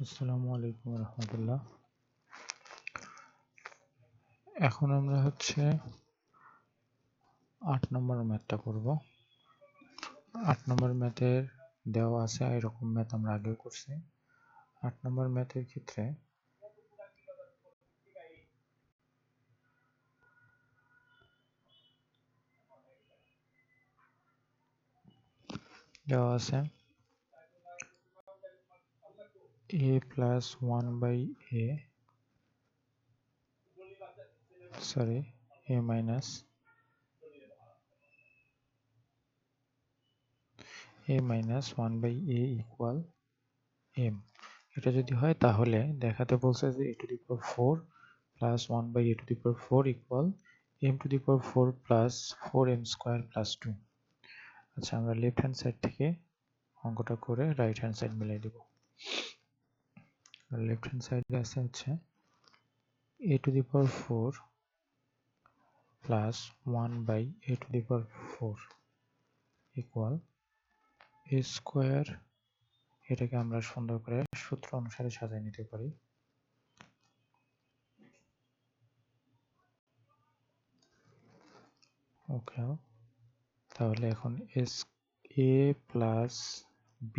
আসসালামু আলাইকুম রহমতুল্লাহ। এখন আমরা 8 নম্বর ম্যাথটা করব। 8 নম্বর ম্যাথের দেওয়া আছে, এরকম ম্যাথ আমরা আগেও করছি। 8 নম্বর ম্যাথের ক্ষেত্রে দেওয়া আছে a plus 1 by a minus a minus 1 by a equal m। এটা যদি হয় তাহলে দেখাতে বলছে যে a to the power 4 plus 1 by a to the power 4 equal m to the power 4 plus 4m square plus 2। আচ্ছা, আমরা লেফট হ্যান্ড সাইড থেকে অঙ্কটা করে রাইট হ্যান্ড সাইড মিলাই দেব। লেফট হ্যান্ড সাইডে আছে a to the power 4 plus 1 by a to the power 4 equal a square। এটাকে আমরা সুন্দর করে সূত্র অনুসারে সাজিয়ে নিতে পারি। ওকে, তাহলে এখন a plus b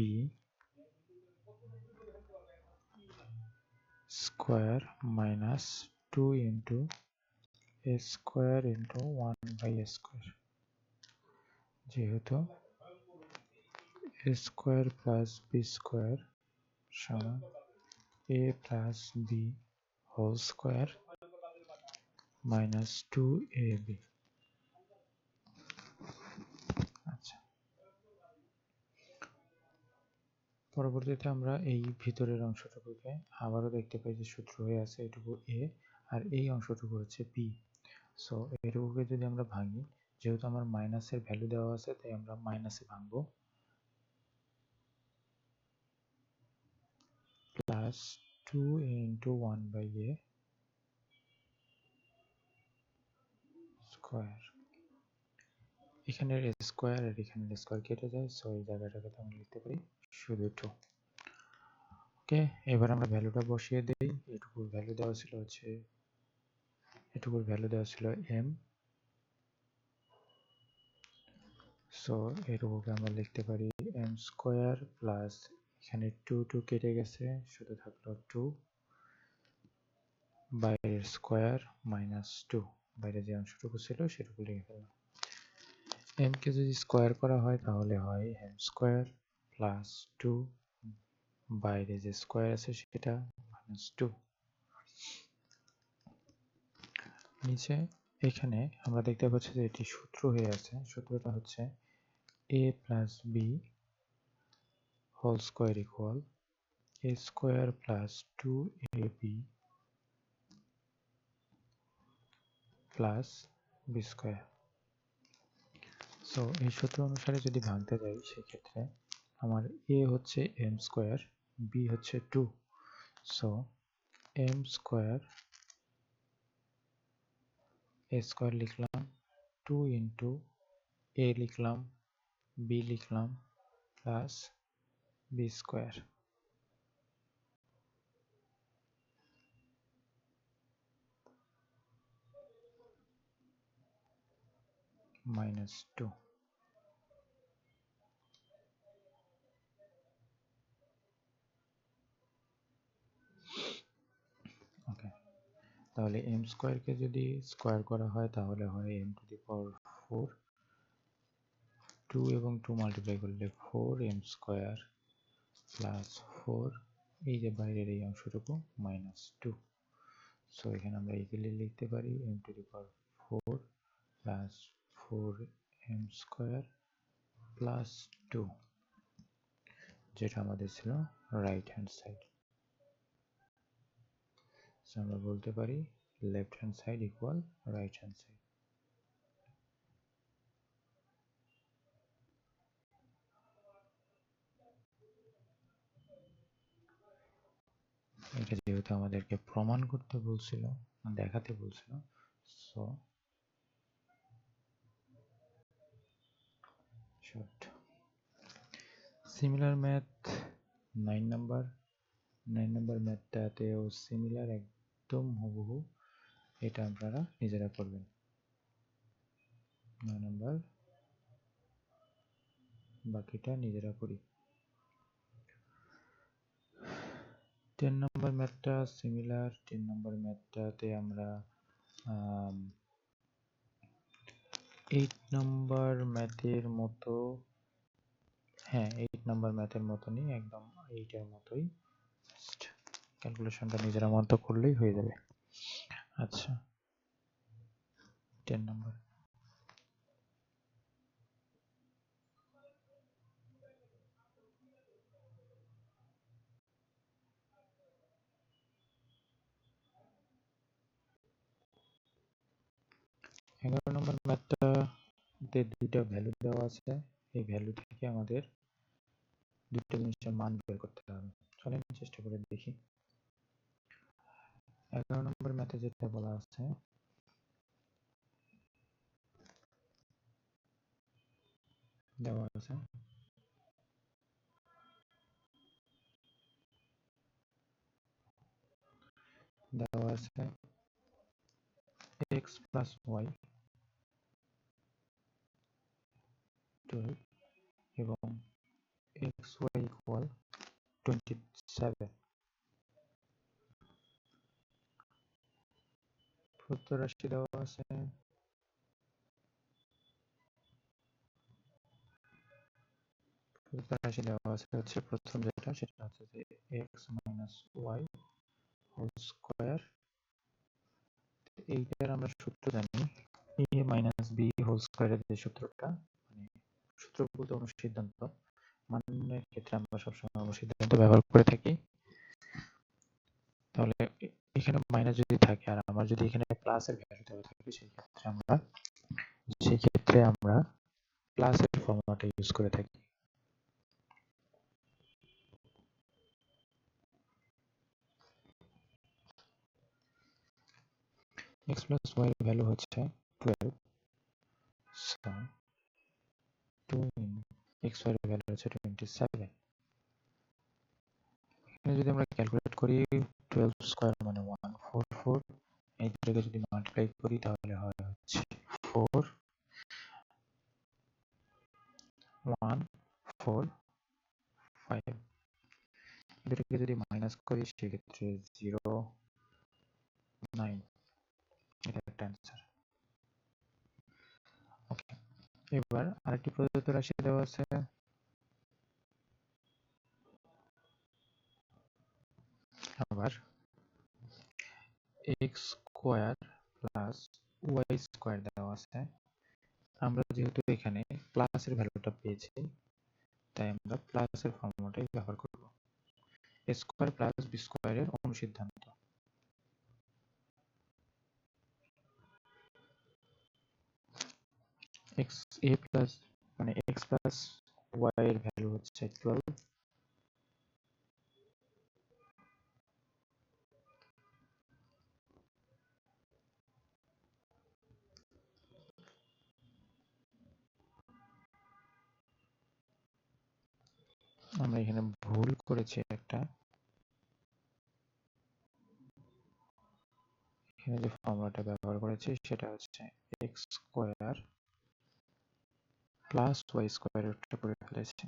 square minus 2 into a square into 1 by a square, যেহেতু a square plus b square সমান a plus b whole square minus 2ab। আচ্ছা, পরবর্তীতে আমরা এই ভিতরের অংশটুকুকে আবারও দেখতে পাই যে সূত্র হয়ে আছে এটুকু a আর এই অংশটুকু হচ্ছে b। সো এটুকুকে যদি আমরা ভাঙি, যেহেতু আমার মাইনাসের ভ্যালু দেওয়া আছে তাই আমরা মাইনাসে ভাঙবো। Plus 2 into 1 by a square. এখানের স্কোয়ার আর এখানের স্কোয়ার কেটে যায়, সো এই জায়গাটাকে আমরা লিখতে পারি শুধু 2। ওকে, এবার আমরা ভ্যালুটা বসিয়ে দেই। এটুকুর ভ্যালু দেওয়া ছিল m। সো এটুকুকে আমরা লিখতে পারি m স্কোয়ার প্লাস এখানে 2 কেটে গেছে, শুধু থাকলো 2 বাইরের স্কোয়ার মাইনাস 2। বাইরে যে অংশটুকু ছিল সেটুকু লিখে ফেললাম। m কে যদি স্কোয়ার করা হয় তাহলে হয় m স্কোয়ার প্লাস 2 বাইরে যে স্কোয়ার আছে সেটা মাইনাস 2। নিচে এখানে আমরা দেখতে পাচ্ছি যে এটি সূত্র হয়ে আছে। সূত্রটা হচ্ছে a plus b whole square equal a square plus 2ab plus b square। So এই সূত্র অনুসারে যদি ভাঙতে যাই সেক্ষেত্রে আমার a হচ্ছে m স্কোয়ার, b হচ্ছে 2। So m square a square লিখলাম, 2 ইন্টু a লিখলাম, b লিখলাম প্লাস b স্কোয়ার মাইনাস 2। ওকে, তাহলে m স্কোয়ারকে যদি স্কোয়ার করা হয় তাহলে হয় m টু দি পাওয়ার 4, 2 এবং 2 মাল্টিপ্লাই করলে 4m স্কোয়ার প্লাস 4 এই যে বাইরের এই অংশটুকু মাইনাস 2। সো এখানে আমরা ইজিলি লিখতে পারি m to the power 4 plus 4m square plus 2, যেটা আমাদের ছিল রাইট হ্যান্ড সাইড। সো আমরা বলতে পারি left hand side equal right hand side. এটা যেহেতু আমাদেরকে প্রমাণ করতে বলছিল, দেখাতে বলছিল, so short. Similar math 9 number 9 নম্বর ম্যাথটাতেও সিমিলার, একদম হুবহু। এটা আপনারা নিজেরা করবেন। 9 নম্বর, বাকিটা নিজেরা করি। 10 নম্বর ম্যাথটা সিমিলার। 10 নম্বর ম্যাথটাতে আমরা 8 নম্বর ম্যাথের মতো, হ্যাঁ 8 নম্বর ম্যাথের মতনই, একদম 8 এর মতোই। ক্যালকুলেশনটা নিজেরা মতো করলেই হয়ে যাবে। আচ্ছা, 10 নম্বর। এগারো নম্বর ম্যাথটাতে দুইটা ভ্যালু দেওয়া আছে। এই ভ্যালু থেকে আমাদের দুইটা জিনিসের মান বের করতে হবে। চলেন চেষ্টা করে দেখি। 11 নম্বর ম্যাথে যেটা বলা আছে, দেওয়া আছে x plus y 12 এবং xy equal 27। প্রদত্ত রাশি দেওয়া আছে হচ্ছে প্রথম যেটা, সেটা হচ্ছে যে x minus y whole square। এইটার আমরা সূত্র জানি, a minus b whole square এর যে সূত্রটা, মানে সূত্র বলতে অনুসিদ্ধান্ত, মানের ক্ষেত্রে আমরা সবসময় অনুসিদ্ধান্ত ব্যবহার করে থাকি। তাহলে এখানে মাইনাস যদি থাকে আর আমার যদি এখানে প্লাস এর ভ্যালু দেওয়া থাকে, সেই ক্ষেত্রে আমরা প্লাস এর ফর্মুলাটা ইউজ করে থাকি। x plus y এর ভ্যালু হচ্ছে 12, so 2 in xy এর ভ্যালু হচ্ছে 27। এখানে যদি আমরা ক্যালকুলেট করি 12 স্কয়ার মানে 144, এই দুটোকে যদি মাল্টিপ্লাই করি তাহলে হয় হচ্ছে 4 1 4 5। দুটোকে যদি মাইনাস করি সেক্ষেত্রে 0 9, এটা একটা অ্যান্সার। ওকে, এবার আরেকটি প্রদত্ত রাশি দেওয়া আছে, আবার x square plus y square দেওয়া আছে। আমরা যেহেতু এখানে প্লাসের ভ্যালুটা পেয়েছি, তাই আমরা প্লাসের ফর্মুলাটাই ব্যবহার করব। a স্কয়ার প্লাস b স্কয়ারের অনুসিদ্ধান্ত। x a প্লাস মানে x প্লাস y এর ভ্যালু হচ্ছে 12, আমরা এখানে ভুল করেছি একটা, এখানে যে ফর্মুলাটা ব্যবহার করেছি সেটা হচ্ছে x square plus y square এটা করে ফেলেছি।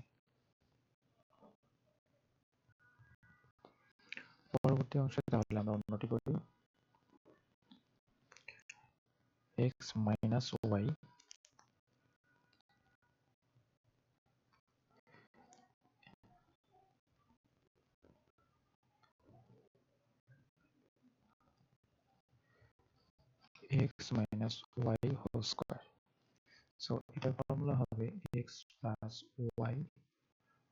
পরবর্তী অংশে তাহলে আমরা অন্যটি করি, x minus y x minus y whole square. So এটার ফর্মুলা হবে x plus y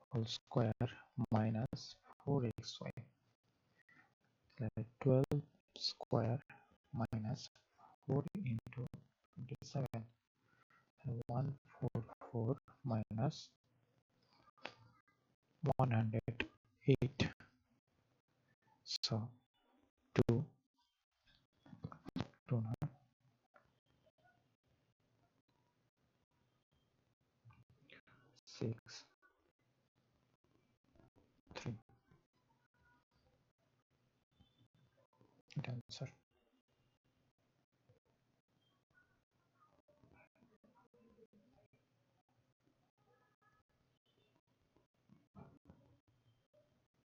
whole square minus 4xy, 12 square minus 4 into 27, 144 minus 108, so 2 না 6 3। এটা আনসার।